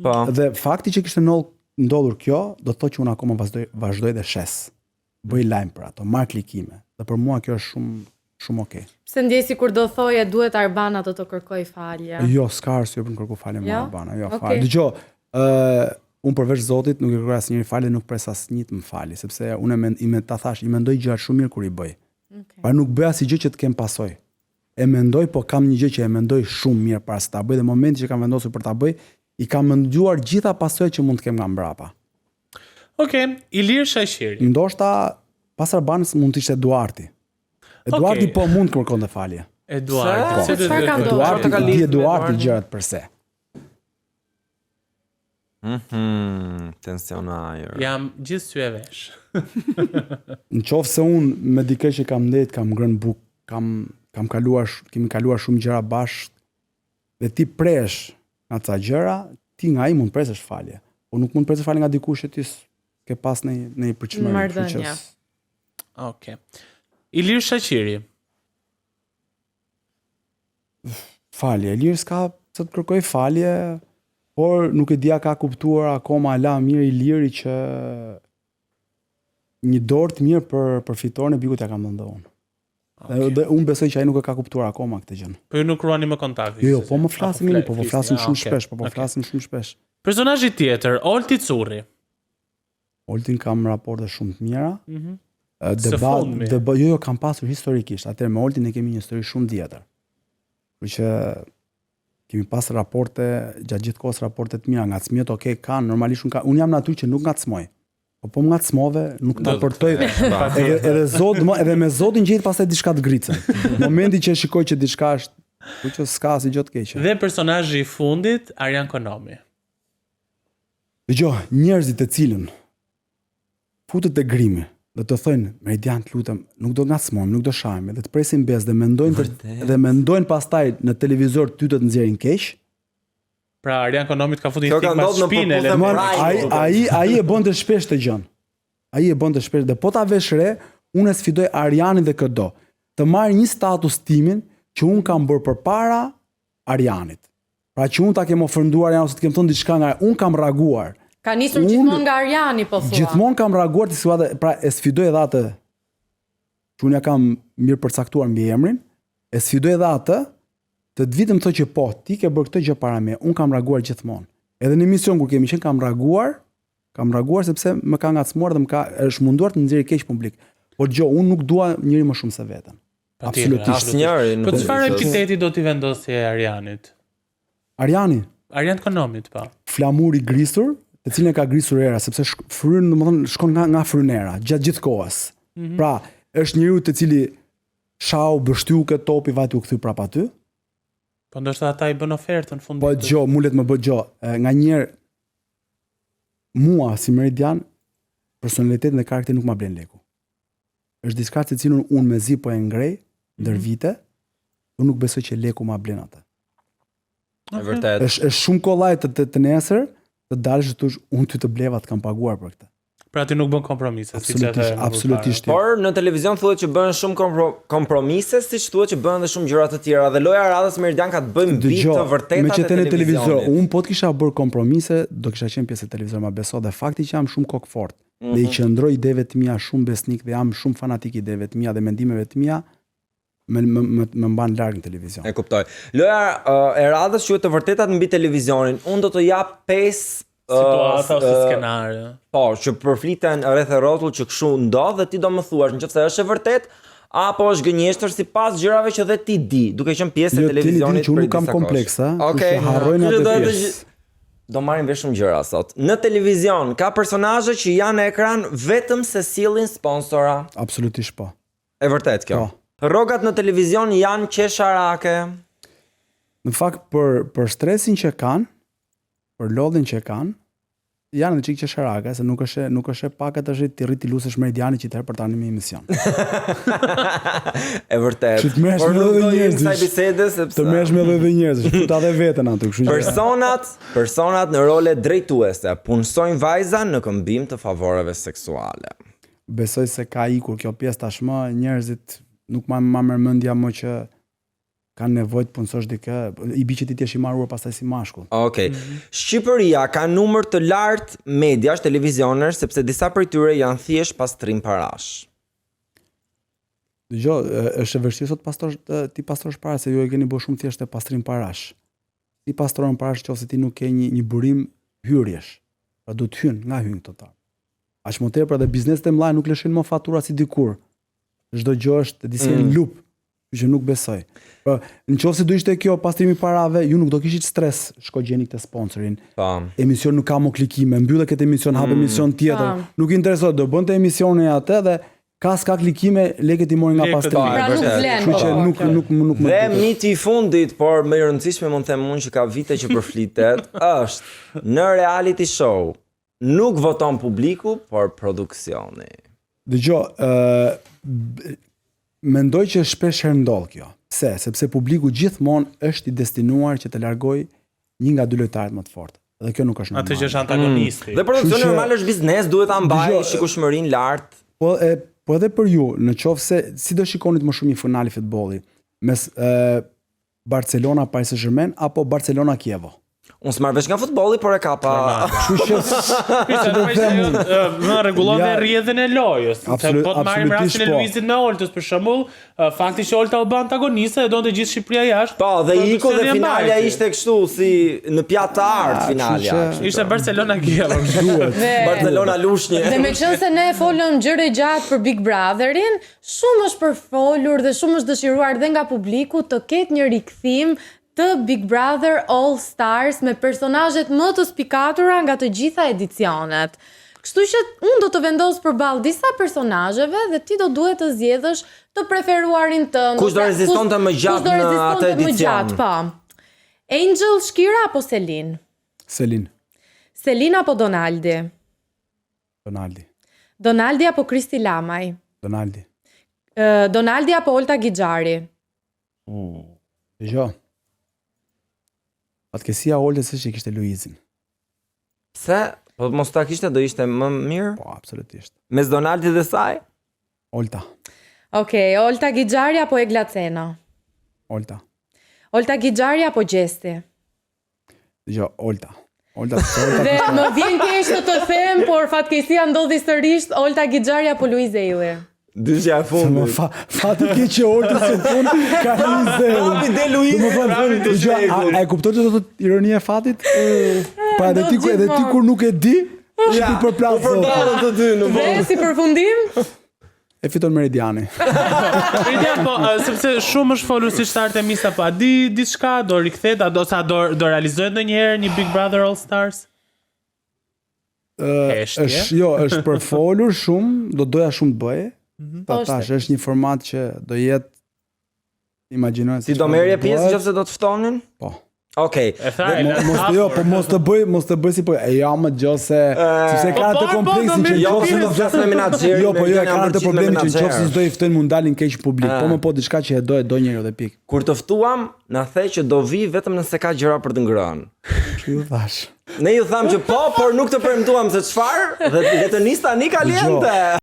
[SPEAKER 1] Po.
[SPEAKER 3] Dhe fakti që kishte ndodhur kjo, do të thotë që unë akoma vazhdoj dhe shes. Bëj lajm për ato, marr klikime. Dhe për mua kjo është shumë okay.
[SPEAKER 4] Pse ndjej sikur do thoje duhet Arbana të kërkoj falje.
[SPEAKER 3] Jo, s'ka arsye për të kërkuar falje me Arbana, jo,
[SPEAKER 4] Okay.
[SPEAKER 3] fal. Dgjoj, unë përveç Zotit nuk e kërkoj asnjëri falje, nuk pres asnjë të më fali, sepse unë i mendoj gjëra shumë mirë kur i bëj.
[SPEAKER 4] Okay.
[SPEAKER 3] Pra nuk bëj asnjë gjë që të kem pasoj. E mendoj, po kam një gjë që e mendoj shumë mirë para se ta bëj dhe momenti që kam vendosur për ta bëj, i kam menduar gjitha pasojat që mund të kem nga mbrapa.
[SPEAKER 2] Okej, Ilir Shaqiri.
[SPEAKER 3] Ndoshta pas Arbanës mund të ishte Eduardi. Eduardi po mund të kërkonte falje.
[SPEAKER 2] Eduardi.
[SPEAKER 4] Se? Çfarë ka ndodhur?
[SPEAKER 3] Eduardi, Eduardi gjërat përse.
[SPEAKER 1] Tensionajer.
[SPEAKER 2] Jam gjithë sy e vesh.
[SPEAKER 3] Në qoftë se unë me dikë që kam ndet, kam ngrënë buk, kemi kaluar shumë gjëra bashkë dhe ti presh nga ca gjëra, ti nga ai mund presësh falje. Po nuk mund presësh falje nga dikush që ti ke pas në përçmëri.
[SPEAKER 4] Marrëdhënie.
[SPEAKER 2] Okej. Ilir Shaqiri.
[SPEAKER 3] Falje, Ilir s'ka se të kërkoj falje, por nuk e dia ka kuptuar akoma ala mirë Iliri që një dorë të mirë për fitoren e Bikut ja kam dhënë unë. Dhe unë besoj që ai nuk e ka kuptuar akoma këtë gjë.
[SPEAKER 2] Po ju nuk ruani më kontakt.
[SPEAKER 3] Jo, po më flasim mirë, po flasim shumë shpesh, po flasim shumë shpesh.
[SPEAKER 2] Personazhi tjetër, Olti Curri.
[SPEAKER 3] Oltin kam raporte shumë të mira.
[SPEAKER 2] fundmi.
[SPEAKER 3] Jo, kam pasur historikisht. Atëherë me Oltin ne kemi një histori shumë tjetër. Kështu që kemi pas raporte, gjatë gjithë kohës raporte të mira, ngacmimet kanë, normalisht unë jam natyrë që nuk ngacmoj. Po më ngacmove, nuk ta portoj. Edhe me Zotin gjej pastaj diçka të gricën. Në momentin që e shikoj që diçka është, kështu që s'ka asgjë të keqe.
[SPEAKER 2] Dhe personazhi i fundit, Arjan Konomi.
[SPEAKER 3] Dgjoj, njerëzit të cilën futet te grimi, do të thonë, Meridian, të lutem, nuk do ngacmojmë, nuk do shajmë, dhe të presim besë dhe mendojnë pastaj në televizor ty të nxjerrin keq.
[SPEAKER 2] Pra Arjan Konomit ka futur një stigma shpinë.
[SPEAKER 3] Ai e bën të shpesh të gjën. Ai e bën të shpesh dhe po ta vesh re, unë e sfidoj Arjanin dhe këdo të marrë një status timin që unë kam bërë përpara Arjanit. Pra që unë ta kem ofenduar Arjanit ose të kem thënë diçka nga unë kam reaguar.
[SPEAKER 4] Ka nisur gjithmonë nga Arjani, po thua.
[SPEAKER 3] Gjithmonë kam reaguar të situata, pra e sfidoj edhe atë që unë ja kam mirë përcaktuar mbi emrin, e sfidoj edhe atë të vitëm thotë që po, ti ke bërë këtë gjë para me, unë kam reaguar gjithmonë. Edhe në emision kur kemi qenë kam reaguar sepse më ka ngacmuar dhe është munduar të nxjerrë keq publik. Por unë nuk dua njëri më shumë se veten. Absolutisht.
[SPEAKER 2] Po çfarë epiteti do t'i vendosje Arjanit?
[SPEAKER 3] Arjan
[SPEAKER 2] Konomit, po.
[SPEAKER 3] Flamuri grisur, të cilën e ka grisur era, sepse fryn, domethënë shkon nga frynera gjatë gjithë kohës. Pra, është njeriu te cili shau bështyu këtë topi vajtu u kthy prapa aty.
[SPEAKER 2] Po ndoshta ata i bën ofertën fundit.
[SPEAKER 3] Po mulet më bë nga njerë mua si Meridian personalitetin dhe karakterin nuk ma blen leku. Është diçka se cilën unë mezi po e ngrej ndër vite, unë nuk besoj që leku ma blen atë.
[SPEAKER 1] Vërtet.
[SPEAKER 3] Është shumë kollaj të nesër të dalësh të thosh unë ty të bleva të kam paguar për këtë.
[SPEAKER 2] Pra ti nuk bën kompromise,
[SPEAKER 3] absolutisht.
[SPEAKER 1] Por në televizion thuhet që bën shumë kompromise, siç thuhet që bën edhe shumë gjëra të tjera dhe loja e radhës Meridian ka të bëjë mbi të vërtetat e televizionit.
[SPEAKER 3] Unë po të kisha bërë kompromise, do kisha qenë pjesë e televizionit, ma beso dhe fakti që jam shumë kokë fort dhe i qëndroj ideve të mia shumë besnik dhe jam shumë fanatik ideve të mia dhe mendimeve të mia, më mban larg në televizion.
[SPEAKER 1] E kuptoj. Loja e radhës quhet të vërtetat mbi televizionin. Unë do të jap 5
[SPEAKER 2] situata ose skenare.
[SPEAKER 1] Po, që përfliten rreth e rrotull që kështu ndodh dhe ti do më thuash nëse është e vërtet apo është gënjeshtër sipas gjërave që dhe ti di, duke qenë pjesë e televizionit
[SPEAKER 3] për disa kohë. Unë kam kompleksa,
[SPEAKER 1] Okej,
[SPEAKER 3] harrojnë atë pjesë.
[SPEAKER 1] Do marrim vesh shumë gjëra sot. Në televizion ka personazhe që janë në ekran vetëm se sillin sponsora.
[SPEAKER 3] Absolutisht po.
[SPEAKER 1] E vërtet kjo. Rrogat në televizion janë qesharake.
[SPEAKER 3] Në fakt për stresin që kanë, për lodhin që kanë, janë edhe çik qesharake, se nuk është e pak atë është ti rrit i lusesh Meridiani që të herë për tani me emision.
[SPEAKER 1] E vërtet.
[SPEAKER 3] Që të merresh
[SPEAKER 1] Por
[SPEAKER 3] me
[SPEAKER 1] nuk
[SPEAKER 3] edhe
[SPEAKER 1] do jemi
[SPEAKER 3] njerëz.
[SPEAKER 1] kësaj bisede sepse
[SPEAKER 3] Të merresh me edhe njerëz, futa edhe veten aty, kështu që
[SPEAKER 1] personat në role drejtuese punësojnë vajza në këmbim të favoreve seksuale.
[SPEAKER 3] besoj se ka ikur kjo pjesë tashmë, njerëzit nuk ma merr mendja më që kanë nevojë të punësosh dikë, i bi që ti t'jesh i marruar pastaj si mashkull.
[SPEAKER 1] Okej. Shqipëria ka numër të lartë mediash, televizionesh, sepse disa prej tyre janë thjesht pastrim parash.
[SPEAKER 3] Dgjoj, është e vështirë sot ti pastrosh para se ju e keni bërë shumë thjesht e pastrim parash. Ti pastron parash nëse ti nuk ke një burim hyrjesh. Pra do të hyn, nga hyn total. Aq më tepër edhe bizneset e mëdha nuk lëshojnë më fatura si dikur. Çdo gjë është disi në lup, që nuk besoj. Pra, nëse do ishte kjo pastrimi parave, ju nuk do kishit stres, shko gjeni këtë sponsorin. Emision nuk ka më klikime, mbyllë këtë emision, hap emision tjetër. Nuk interesohet, do bënte emisionin atë dhe s'ka klikime, lekët i mori nga pastrimi.
[SPEAKER 4] Pra nuk vlen.
[SPEAKER 3] Kështu që nuk
[SPEAKER 1] Dhe miti i fundit, por më i rëndësishme mund të them unë që ka vite që përflitet, është në reality show nuk voton publiku, por produksioni.
[SPEAKER 3] Dgjoj, mendoj që shpesh herë ndodh kjo. Sepse publiku gjithmonë është i destinuar që të largojë një nga dy lojtarët më të fortë. Dhe kjo nuk është normale.
[SPEAKER 2] Atë që është antagonisti.
[SPEAKER 1] Dhe produksioni normal është biznes, duhet ta mbajë shikueshmërinë lart.
[SPEAKER 3] Po edhe për ju, në qoftë se si do shikonit më shumë një final i futbollit, mes Barcelona Paris Saint-Germain apo Barcelona Kievo?
[SPEAKER 1] Unë s'marr vesh nga futbolli, por e ka pa.
[SPEAKER 3] Kështu që
[SPEAKER 2] Në rregullove rrjedhën e lojës. Po të marrim rastin e Luizit me Oltës për shembull, fakti që Olta u bë antagoniste e donte gjithë Shqipëria jashtë.
[SPEAKER 1] Po, dhe iko dhe finalja ishte kështu si në pjatë të artë finalja.
[SPEAKER 2] Ishte Barcelona Kiev.
[SPEAKER 1] Barcelona Lushnjë.
[SPEAKER 4] Dhe meqense ne folëm gjëre gjatë për Big Brotherin, shumë është përfolur dhe shumë është dëshiruar dhe nga publiku të ketë një rikthim të Big Brother All Stars me personazhet më të spikatura nga të gjitha edicionet. Kështu që unë do të vendos përballë disa personazheve dhe ti do duhet të zgjedhësh të preferuarin tënd.
[SPEAKER 1] Kush do rezistonte më gjatë në atë edicion?
[SPEAKER 4] Po. Angel, Shkira apo Selin?
[SPEAKER 3] Selin.
[SPEAKER 4] Selin apo Donaldi?
[SPEAKER 3] Donaldi.
[SPEAKER 4] Donaldi apo Kristi Lamaj?
[SPEAKER 3] Donaldi.
[SPEAKER 4] Donaldi apo Olta Gixhari?
[SPEAKER 3] Jo. Fatkesia Oltës është që kishte Luizin.
[SPEAKER 1] Pse? Po mos ta kishte do ishte më mirë?
[SPEAKER 3] Po, absolutisht.
[SPEAKER 1] Mes Donaldi dhe saj?
[SPEAKER 3] Olta.
[SPEAKER 4] Okej, Olta Gixhari apo Egla Cena?
[SPEAKER 3] Olta.
[SPEAKER 4] Olta Gixhari apo Gjesti?
[SPEAKER 3] Jo, Olta.
[SPEAKER 4] Dhe më vjen keq të them, por fatkesia ndodhi sërish Olta Gixhari apo Luiz Eilli.
[SPEAKER 1] Dyshja e fundit.
[SPEAKER 3] Fati keq që Olta së fund ka Luiz Eilli.
[SPEAKER 1] Hapi dhe Luiz.
[SPEAKER 3] A e kuptoj që do të ironia e fatit? Pa edhe ti kur nuk e di, ti përplas
[SPEAKER 1] Përballën të dy në
[SPEAKER 4] Dhe si përfundim?
[SPEAKER 3] E fiton Meridiani.
[SPEAKER 2] Meridian, po, sepse shumë është folur si shtartë e mista, po a di diçka, do rikthehet, do realizohet ndonjëherë një Big Brother All Stars?
[SPEAKER 3] është përfolur shumë, do doja shumë të bëje. Tash është një format që do jetë imagjinoj se
[SPEAKER 1] ti do merrje pjesë nëse do të ftonin?
[SPEAKER 3] Po.
[SPEAKER 1] Okej.
[SPEAKER 3] Mos të bëj si po. Ja më gjose, sepse ka atë kompleksin që
[SPEAKER 1] do flas me menaxherin.
[SPEAKER 3] Jo, po ka atë problemin që nëse s'do i ftojnë mund dalin keq publik. Po më po diçka që e do njëri dhe pikë.
[SPEAKER 1] Kur të ftuam, na the që do vi vetëm nëse ka gjëra për të ngrënë.
[SPEAKER 3] Ju thash.
[SPEAKER 1] Ne ju tham që po, por nuk të premtuam se çfarë dhe letënista ni kaliente.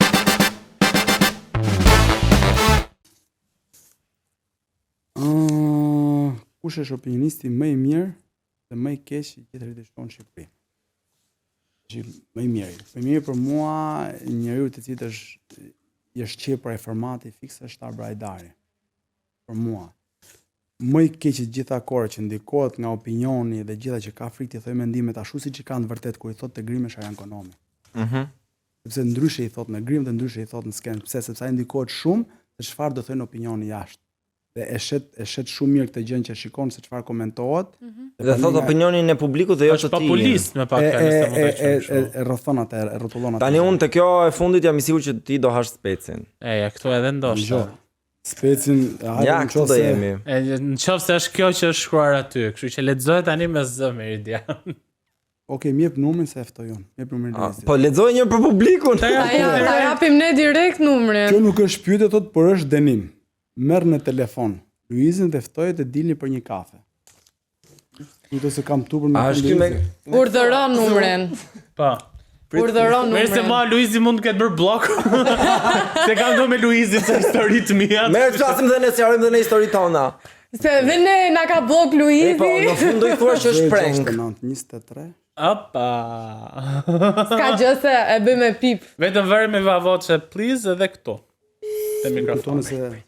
[SPEAKER 3] Kush është opinionisti më i mirë dhe më i keq i tjetrit të shkon në Shqipëri? Më i miri. Më i miri për mua, njeriu i cili është qepur e formati fiks është Arbra Hajdari. Për mua. Më i keq i gjitha kohë që ndikohet nga opinioni dhe gjitha që ka frikë të thojë mendimet ashtu siç i kanë vërtet kur i thotë te Grimi Sharan Konomi. Sepse ndryshe i thotë në Grim dhe ndryshe i thotë në skenë. Pse? Sepse ai ndikohet shumë se çfarë do thënë opinioni jashtë. Dhe e shet shumë mirë këtë gjën që shikon se çfarë komentohet.
[SPEAKER 1] Dhe thot opinionin e publikut dhe jo të tij.
[SPEAKER 2] Është populist me pak fjalë.
[SPEAKER 3] E rrothon atë, e rrotullon atë.
[SPEAKER 1] Tani unë te kjo e fundit jam i sigurt që ti do hash Specin.
[SPEAKER 2] Ja, këtu edhe ndoshta.
[SPEAKER 3] Specin,
[SPEAKER 1] ja, këtu do jemi.
[SPEAKER 2] Nëse është kjo që është shkruar aty, kështu që lexohet tani me zë Meridian.
[SPEAKER 3] Okej, më jep numrin se e ftoj unë. Jep numrin e Luizit.
[SPEAKER 1] Po lexoj një për publikun.
[SPEAKER 4] Ta japim ne direkt numrin.
[SPEAKER 3] Kjo nuk është pyetje thot, por është dënim. Merr në telefon Luizin dhe ftoje të dilni për një kafe. Kujto se kam tupur me
[SPEAKER 1] Ashtu me
[SPEAKER 4] Urdhëron numrin.
[SPEAKER 2] Po.
[SPEAKER 4] Urdhëron
[SPEAKER 2] Merë se
[SPEAKER 4] numrin.
[SPEAKER 2] ma Luizi mund të ketë bërë blok. Se kam do me Luizin se histori të mia.
[SPEAKER 1] merr flasim dhe ne sqarojmë dhe ne histori tona.
[SPEAKER 4] Se dhe ne na ka blok Luizi.
[SPEAKER 1] Po, në fund do i thua që është prank.
[SPEAKER 3] 23.
[SPEAKER 2] Opa.
[SPEAKER 4] Ska gjë se e bëj me pip.
[SPEAKER 2] Vetëm vëre me vavoce, please, edhe këtu. Te mikrofoni.
[SPEAKER 3] Tonë se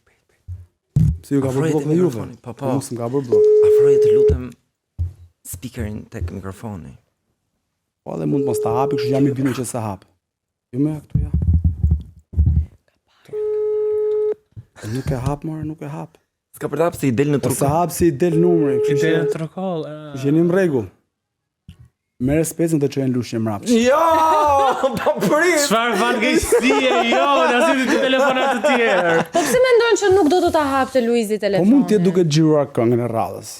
[SPEAKER 3] pse ju ka bërë blok dhe juve?
[SPEAKER 1] Po, po.
[SPEAKER 3] Nuk s'm ka bërë blok.
[SPEAKER 1] Afroje të lutem speakerin tek mikrofoni.
[SPEAKER 3] Po edhe mund mos ta hapi, kështu jam i bindur që se hap. Jo më këtu ja. Nuk e hap, more, nuk e hap.
[SPEAKER 1] S'ka për ta pse i del në
[SPEAKER 3] Po
[SPEAKER 1] truk.
[SPEAKER 3] se hap si i del numri,
[SPEAKER 2] I
[SPEAKER 3] kështu
[SPEAKER 2] del në
[SPEAKER 3] që
[SPEAKER 2] trokoll.
[SPEAKER 3] jeni në rregull. Merë specën të çojnë lushje mrapsh.
[SPEAKER 1] Jo, po prit.
[SPEAKER 2] Çfarë vangësie jo, na ziti të telefonat të tjerë.
[SPEAKER 4] Po pse mendon që nuk do të ta hapte Luizi
[SPEAKER 3] Po
[SPEAKER 4] telefonin?
[SPEAKER 3] mund të jetë duke xhiruar këngën e radhës.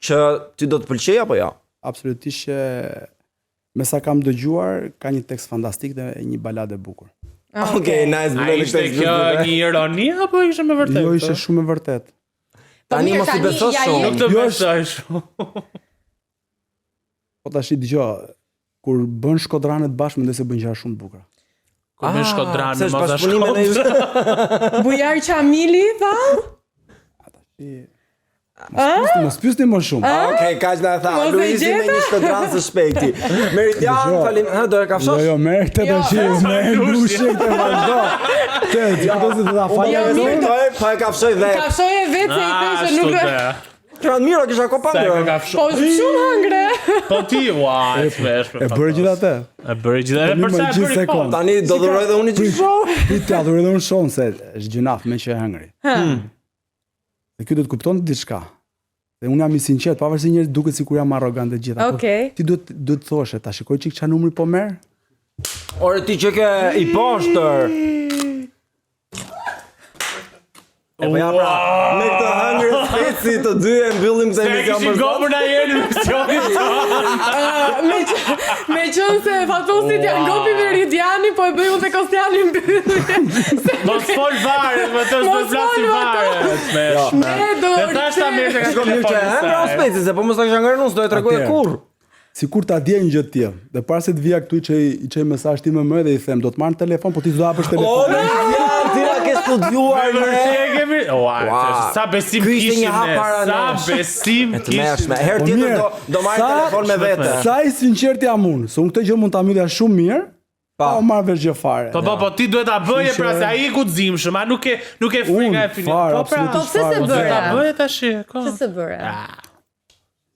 [SPEAKER 1] Që ty do të pëlqej apo jo?
[SPEAKER 3] Absolutisht që me sa kam dëgjuar ka një tekst fantastik dhe një baladë e bukur.
[SPEAKER 1] Okej, nice.
[SPEAKER 2] A
[SPEAKER 1] bëjmë
[SPEAKER 2] ishte
[SPEAKER 1] këtë
[SPEAKER 2] kjo
[SPEAKER 1] zgjidhje.
[SPEAKER 2] një ironi apo ishte me vërtet?
[SPEAKER 3] Jo, ishte shumë e vërtet.
[SPEAKER 1] Tani
[SPEAKER 4] mirë,
[SPEAKER 1] mos i
[SPEAKER 4] tani
[SPEAKER 1] besosh
[SPEAKER 4] ja
[SPEAKER 1] shumë.
[SPEAKER 2] Nuk të
[SPEAKER 3] Jo,
[SPEAKER 2] besoj shumë.
[SPEAKER 3] Po tash dëgjoj, kur bën shkodranet bashkë mendoj se bën gjëra shumë të bukura.
[SPEAKER 2] Kur më shkodran
[SPEAKER 1] se
[SPEAKER 2] me
[SPEAKER 1] është
[SPEAKER 2] mos
[SPEAKER 1] bashkëpunime në
[SPEAKER 4] Bujar Qamili, tha?
[SPEAKER 3] Mos pyesni më shumë.
[SPEAKER 1] Okej, kaq na tha.
[SPEAKER 4] Mos e
[SPEAKER 1] Luizi me
[SPEAKER 4] gjeta?
[SPEAKER 1] një shkodran së shpejti. Meridian,
[SPEAKER 3] Dëgjoj.
[SPEAKER 1] falim. Ha, do e kafshosh?
[SPEAKER 3] Jo, merr këtë
[SPEAKER 4] Jo,
[SPEAKER 3] tash, merr lushje këtë vazhdo. Te, do të ta
[SPEAKER 1] Unë
[SPEAKER 3] falë.
[SPEAKER 1] ja respektoj, pa e kafshoj vetë.
[SPEAKER 4] Kafshoj e vetë se i the që
[SPEAKER 2] Ashtu
[SPEAKER 4] nuk...
[SPEAKER 2] te.
[SPEAKER 1] Këran mira, kisha ko
[SPEAKER 2] Sa e ka
[SPEAKER 1] pangër.
[SPEAKER 2] kafshu.
[SPEAKER 4] Po shumë hëngre.
[SPEAKER 2] Po ti, ua, e shpesh.
[SPEAKER 3] E bëre gjithë atë.
[SPEAKER 2] E bëri gjithë. Edhe
[SPEAKER 3] Tani
[SPEAKER 2] përsa
[SPEAKER 3] më
[SPEAKER 2] e
[SPEAKER 3] gjithë
[SPEAKER 2] bëri
[SPEAKER 3] sekond.
[SPEAKER 2] kot.
[SPEAKER 1] Tani do dhuroj dhe unë i gjithë show.
[SPEAKER 3] Prit të adhuroj dhe unë shohën se është gjynaf me që e hëngri. Dhe kjo do të kupton diçka. Dhe unë jam i sinqert, pavarësisht njerëz duket sikur jam arrogant e gjitha. po
[SPEAKER 4] Okej.
[SPEAKER 3] Ti duhet të thoshe, ta shikoj çik çfarë numri po merr.
[SPEAKER 1] Ore ti që ke i poshtër. E po ja pra, me këtë hëngër speci të dy e mbyllim këtë
[SPEAKER 2] Se
[SPEAKER 1] emision
[SPEAKER 2] kishin
[SPEAKER 1] për sot.
[SPEAKER 2] gopur na jeni në emisionin tonë.
[SPEAKER 4] Me qënë se fatosit janë gopi Meridiani, po e bëj unë të Kostiani mbyllje.
[SPEAKER 2] Mos fol varet, më të
[SPEAKER 4] Mos
[SPEAKER 2] s'po flasi
[SPEAKER 4] fol,
[SPEAKER 2] varet. Smesh.
[SPEAKER 4] Ne do...
[SPEAKER 2] Dhe thash ta mirë se ka
[SPEAKER 1] Shko mirë që e hëngër o speci, se po mos ta kisha ngërë unë, s'do e tregoj e
[SPEAKER 3] Atëherë.
[SPEAKER 1] kur.
[SPEAKER 3] Sikur ta dje një gjë të tillë. Dhe para se të vija këtu i çoj mesazh ti më dhe i them, do të marr në telefon, po ti s'do hapësh
[SPEAKER 1] O,
[SPEAKER 3] telefonin.
[SPEAKER 1] ja, ti na ke studiuar
[SPEAKER 2] Me
[SPEAKER 1] ne.
[SPEAKER 2] vërtet e kemi. Ua,
[SPEAKER 1] Ua.
[SPEAKER 2] sa besim
[SPEAKER 1] Ky ishte
[SPEAKER 2] kishim
[SPEAKER 1] një hap
[SPEAKER 2] ne.
[SPEAKER 1] para
[SPEAKER 2] Sa
[SPEAKER 1] nesh.
[SPEAKER 2] besim
[SPEAKER 1] E të mërshme.
[SPEAKER 2] kishim.
[SPEAKER 1] Herë
[SPEAKER 3] Po
[SPEAKER 1] tjetër
[SPEAKER 3] mirë,
[SPEAKER 1] do marr
[SPEAKER 3] sa-
[SPEAKER 1] telefon me vete.
[SPEAKER 3] Sa i sinqert jam unë, se unë këtë gjë mund ta mbyllja shumë mirë, pa u marrë vesh gjë fare.
[SPEAKER 2] Po ti duhet ta bëje
[SPEAKER 3] Kështu
[SPEAKER 2] pra
[SPEAKER 3] që-
[SPEAKER 2] se ai i guximshëm, a nuk e frikë e fini.
[SPEAKER 3] fare,
[SPEAKER 2] Po pra,
[SPEAKER 3] absolutisht
[SPEAKER 4] Po pse se
[SPEAKER 3] fare.
[SPEAKER 2] do ta
[SPEAKER 4] bëre?
[SPEAKER 2] bëje tash.
[SPEAKER 4] Që se bëre?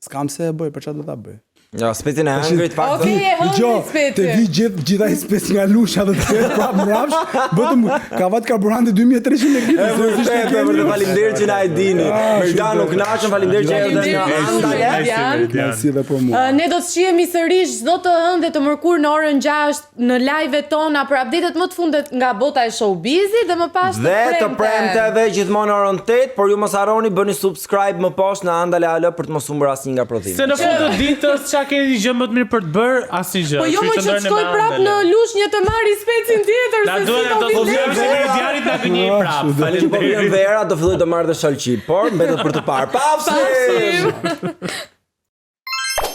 [SPEAKER 3] S'kam se e bëj, për çfarë do ta bëj?
[SPEAKER 1] Jo, specin e hëngrit pak.
[SPEAKER 4] Okej, e hëngri
[SPEAKER 3] Dgjoj,
[SPEAKER 4] speti.
[SPEAKER 3] të vi gjitha i spec nga lusha dhe të ketë prap mrapsh, vetëm ka vat karburanti 2300 lekë.
[SPEAKER 1] E vërtetë, për faleminderit që na e dini. Meridian nuk kënaqem, faleminderit që erdhe në
[SPEAKER 4] Faleminderit,
[SPEAKER 1] Andale.
[SPEAKER 3] Si dhe për mua.
[SPEAKER 4] Ne do të shihemi sërish çdo të hënë dhe të mërkur në orën 6 në live-et tona për update-et më të fundet nga bota e showbizit dhe më pas
[SPEAKER 1] Dhe të premte dhe gjithmonë orën 8, por ju mos harroni bëni subscribe më poshtë në Andale AL për të mos humbur asnjë nga prodhimi.
[SPEAKER 2] Se në fund të ditës çka keni gjë më të mirë për të bërë, asnjë gjë.
[SPEAKER 4] Po jo më
[SPEAKER 2] Kështu
[SPEAKER 4] që të
[SPEAKER 2] ndërni
[SPEAKER 4] shkoj
[SPEAKER 2] me
[SPEAKER 4] prap
[SPEAKER 2] Andale.
[SPEAKER 4] në lushnjë të marri specin tjetër
[SPEAKER 2] Na
[SPEAKER 4] se
[SPEAKER 2] duhet
[SPEAKER 4] si
[SPEAKER 2] ato
[SPEAKER 4] do
[SPEAKER 2] të
[SPEAKER 4] vi
[SPEAKER 2] vlerë se Meridianit na gënjej prap.
[SPEAKER 3] Ashtu, dhe-
[SPEAKER 1] Që po vjen vera, do filloj të marr dhe shalqi, por mbetet për të parë. Pafshim!
[SPEAKER 4] Pafshim.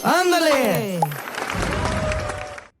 [SPEAKER 5] Ándale.